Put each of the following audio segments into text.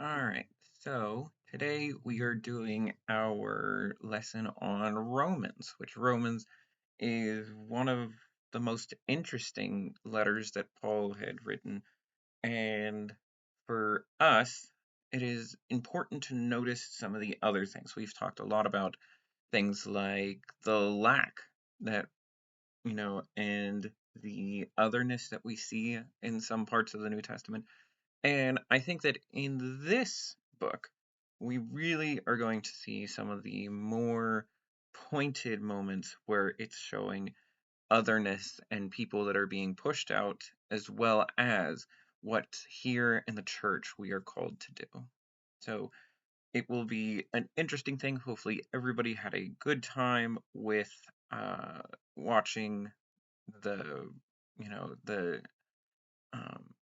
All right, so today we are doing our lesson on Romans, which Romans is one of the most interesting letters that Paul had written. And for us, it is important to notice some of the other things. We've talked a lot about things like the lack that, and the otherness that we see in some parts of the New Testament. And I think that in this book, we really are going to see some of the more pointed moments where it's showing otherness and people that are being pushed out, as well as what here in the church we are called to do. So it will be an interesting thing. Hopefully, everybody had a good time with uh, watching the, the um,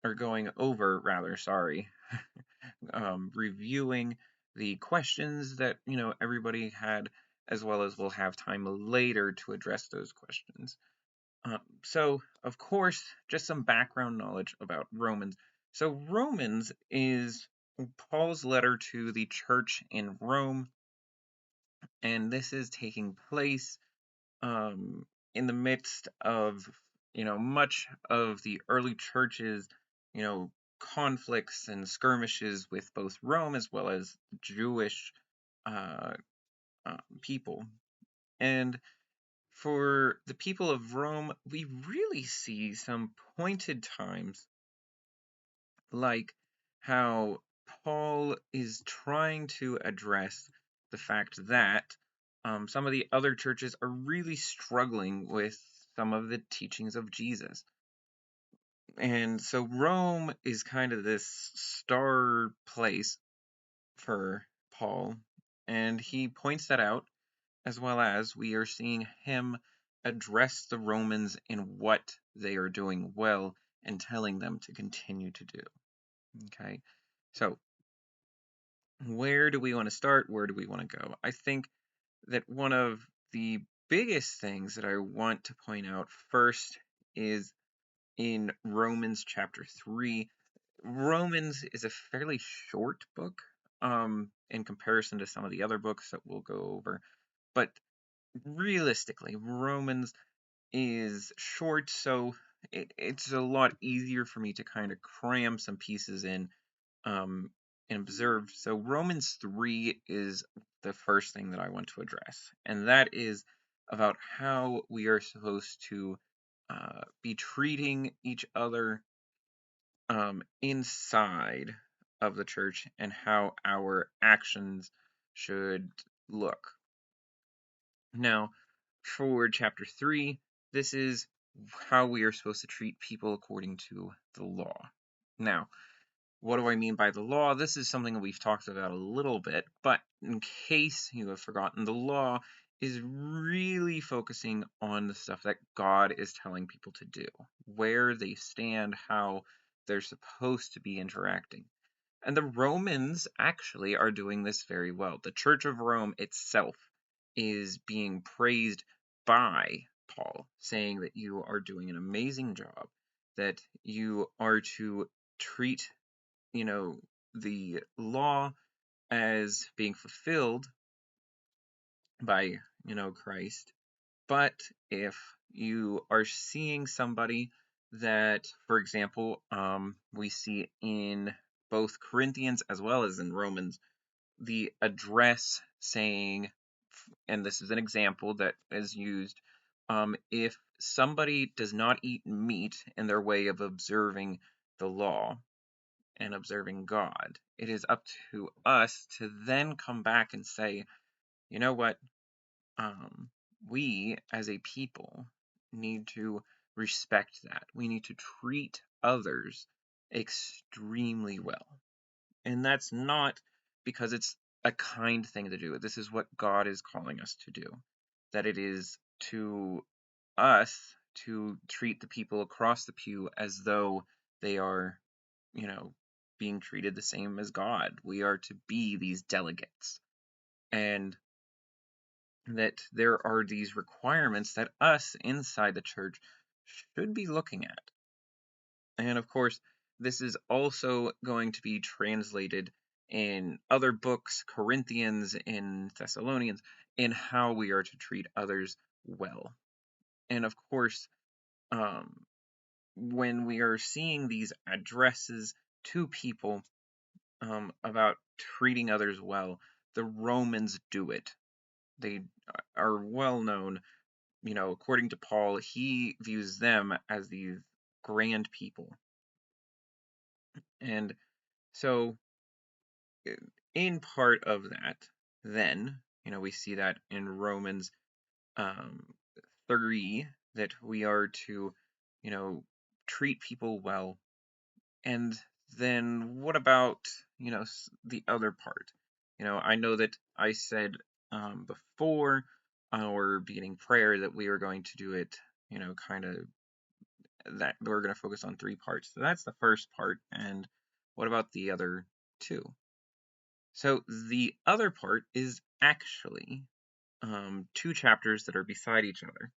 or going over rather, sorry, reviewing the questions that, everybody had, as well as we'll have time later to address those questions. So, of course, just some background knowledge about Romans. So, Romans is Paul's letter to the church in Rome, and this is taking place um, in the midst of, much of the early church's, you know, conflicts and skirmishes with both Rome as well as Jewish uh, people. And for the people of Rome, we really see some pointed times, like how Paul is trying to address the fact that some of the other churches are really struggling with some of the teachings of Jesus. And so Rome is kind of this star place for Paul, and he points that out, as well as we are seeing him address the Romans in what they are doing well and telling them to continue to do. Okay, so where do we want to start? Where do we want to go? I think that one of the biggest things that I want to point out first is in Romans chapter 3. Romans is a fairly short book in comparison to some of the other books that we'll go over. But realistically, Romans is short, so it's a lot easier for me to kind of cram some pieces in um, and observe. So Romans 3 is the first thing that I want to address, and that is about how we are supposed to be treating each other inside of the church and how our actions should look. Now, for chapter 3, this is how we are supposed to treat people according to the law. Now, what do I mean by the law? This is something that we've talked about a little bit, but in case you have forgotten, the law is really focusing on the stuff that God is telling people to do, where they stand, how they're supposed to be interacting. And the Romans actually are doing this very well. The Church of Rome itself is being praised by Paul, saying that you are doing an amazing job, that you are to treat, the law as being fulfilled by, Christ. But if you are seeing somebody that, for example, we see in both Corinthians as well as in Romans, the address saying, and this is an example that is used, if somebody does not eat meat in their way of observing the law and observing God, it is up to us to then come back and say, you know what, um, we as a people need to respect that. We need to treat others extremely well. And that's not because it's a kind thing to do. This is what God is calling us to do. That it is to us to treat the people across the pew as though they are, you know, being treated the same as God. We are to be these delegates. And that there are these requirements that us inside the church should be looking at. And of course, this is also going to be translated in other books, Corinthians, in Thessalonians, in how we are to treat others well. And of course, when we are seeing these addresses to people about treating others well, the Romans do it. They are well known. According to Paul, he views them as these grand people. And so, in part of that, then, we see that in Romans 3, that we are to, treat people well. And then what about, the other part? I know that I said before our beginning prayer that we were going to do it, kind of that we're going to focus on 3 parts. So that's the first part. And what about the other 2? So the other part is actually 2 chapters that are beside each other.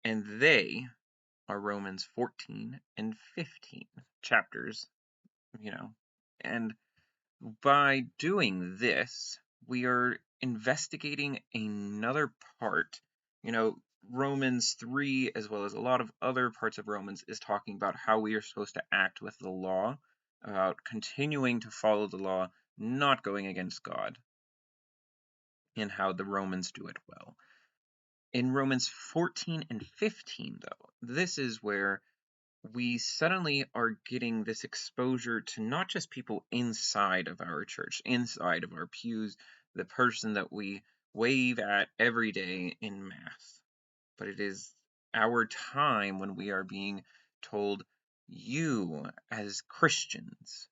And they are Romans 14 and 15 chapters, and by doing this, we are investigating another part. Romans 3, as well as a lot of other parts of Romans, is talking about how we are supposed to act with the law, about continuing to follow the law, not going against God, and how the Romans do it well. In Romans 14 and 15, though, this is where we suddenly are getting this exposure to not just people inside of our church, inside of our pews, the person that we wave at every day in Mass, but it is our time when we are being told, you as Christians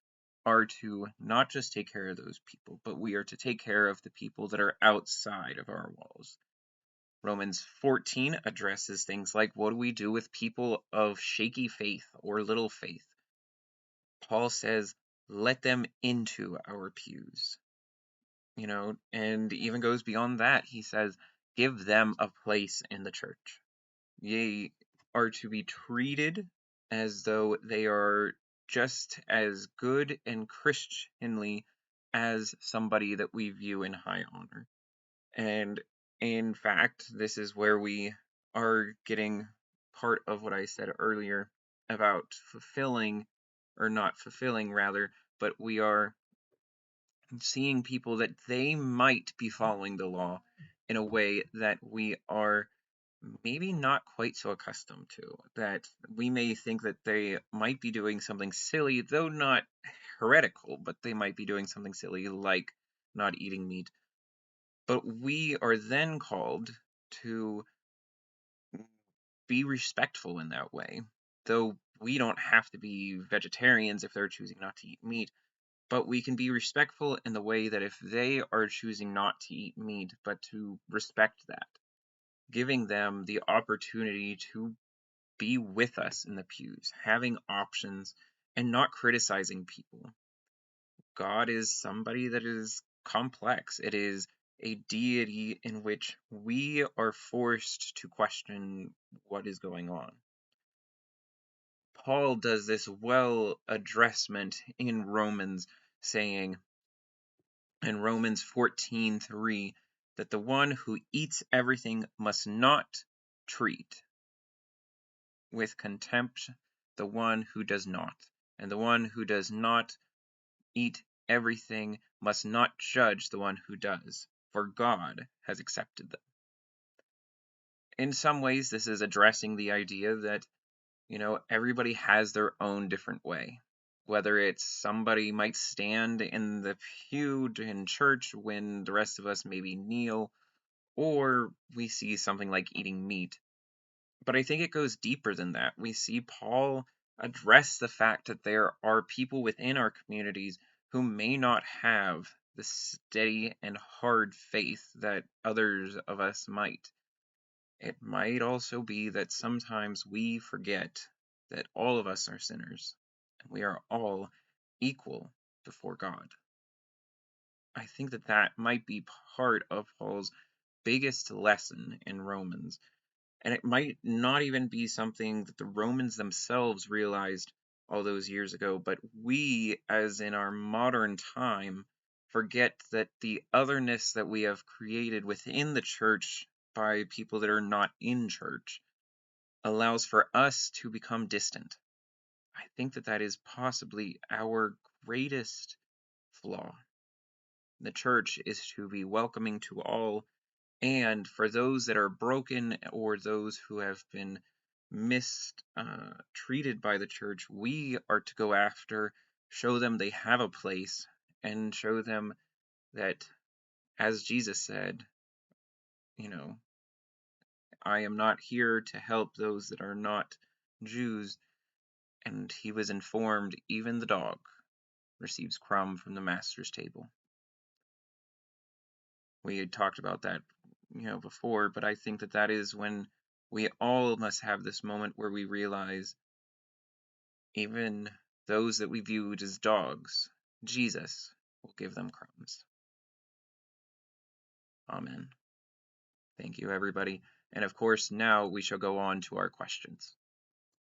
are to not just take care of those people, but we are to take care of the people that are outside of our walls. Romans 14 addresses things like, what do we do with people of shaky faith or little faith? Paul says, let them into our pews. And even goes beyond that. He says, give them a place in the church. They are to be treated as though they are just as good and Christianly as somebody that we view in high honor. And in fact, this is where we are getting part of what I said earlier about fulfilling, or not fulfilling rather, but we are seeing people that they might be following the law in a way that we are maybe not quite so accustomed to, that we may think that they might be doing something silly, though not heretical, but they might be doing something silly like not eating meat. But we are then called to be respectful in that way, though we don't have to be vegetarians if they're choosing not to eat meat, but we can be respectful in the way that if they are choosing not to eat meat, but to respect that, giving them the opportunity to be with us in the pews, having options, and not criticizing people. God is somebody that is complex. It is a deity in which we are forced to question what is going on. Paul does this well addressment in Romans, saying in Romans 14:3 that the one who eats everything must not treat with contempt the one who does not, and the one who does not eat everything must not judge the one who does, for God has accepted them. In some ways, this is addressing the idea that, everybody has their own different way. Whether it's somebody might stand in the pew in church when the rest of us maybe kneel, or we see something like eating meat. But I think it goes deeper than that. We see Paul address the fact that there are people within our communities who may not have the steady and hard faith that others of us might. It might also be that sometimes we forget that all of us are sinners, and we are all equal before God. I think that that might be part of Paul's biggest lesson in Romans, and it might not even be something that the Romans themselves realized all those years ago, but we, as in our modern time, forget that the otherness that we have created within the church by people that are not in church allows for us to become distant. I think that that is possibly our greatest flaw. The church is to be welcoming to all, and for those that are broken or those who have been mistreated by the church, we are to go after, show them they have a place, and show them that, as Jesus said, you know, I am not here to help those that are not Jews, and he was informed even the dog receives crumb from the master's table. We had talked about that, before, but I think that that is when we all must have this moment where we realize even those that we viewed as dogs, Jesus will give them crumbs. Amen. Thank you, everybody. And of course, now we shall go on to our questions.